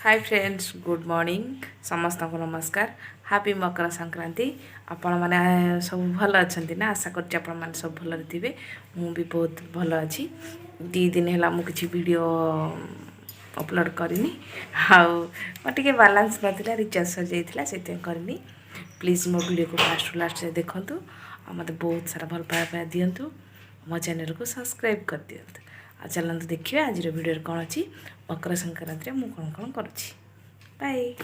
Hi friends good morning समस्त को नमस्कार हैप्पी मकर संक्रांति। आपण माने सब भल अच्छा ना आशा कर आपण मैंने सब भल थे मु भी बहुत भल अच्छी 2 दिन है मुझे किसी वीडियो अपलोड करनी आगे बालांस नाला रिचार्ज सर जाइए से करनी। प्लीज मो वीडियो को फास्ट टू लास्ट देखूँ मत बहुत सारा भल पाइबा दिंतु मो चैनल को सब्सक्राइब कर दिंतु। आ चलते देखिए आज वीडियो कौन अच्छी मकर संक्रांति में कौन कौन करुँची। बाय।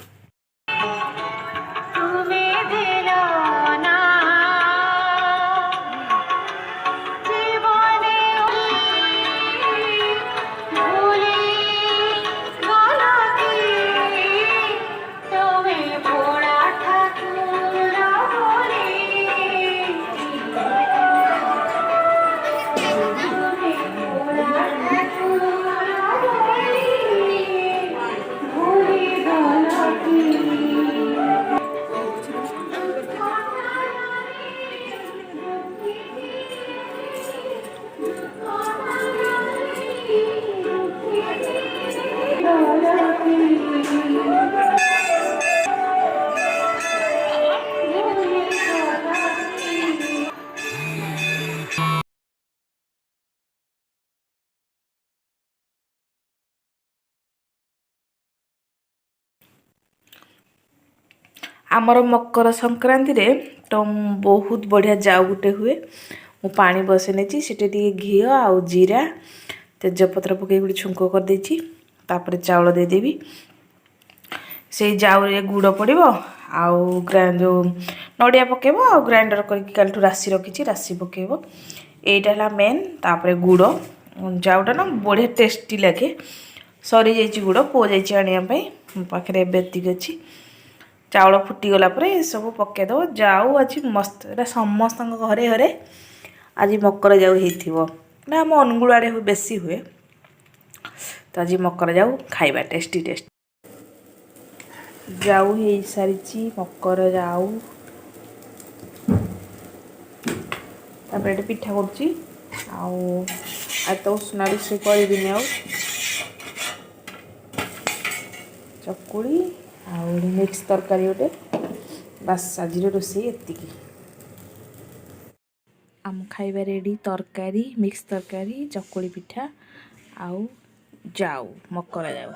आमर मकर संक्रांति रे तो बहुत बढ़िया जाऊ गुटे हुए मु पानी बसई नहीं से घी आउ जीरा तेजपत्र पकई गोटे छुंक कर देछि तापर चाउल देदेवी से जाऊ रे गुड़ पड़ो आउ जो नड़िया पकेब आ ग्राइंडर करके राशि रखी राशि पकेब यहीटा है मेन तापर गुड़ जाऊटा ना बढ़िया टेस्टी लगे सरी जाइए गुड़ पुआ जाइए पाखे एतिक अच्छी चाउल फुटीगला सब पकईदेव जाऊ आज मस्त एटा समस्त घरे घरे आज मकर जाऊ ना आम अनुगुल आड़े बेसी हुए तो आज मकर जाऊ खाइबा टेस्टी टेस्टी जाऊ हो सारी मकर जाऊ तापर पिठा करुच्ची तो उष्णा रोषे करदिनी आ चकुड़ी मिक्स तरकारी गोटे बास आज रोषे एति आम खाइबा रेडी तरकारी मिक्स तरकारी चकुड़ी पिठा आउ जाऊ मकर जाऊ।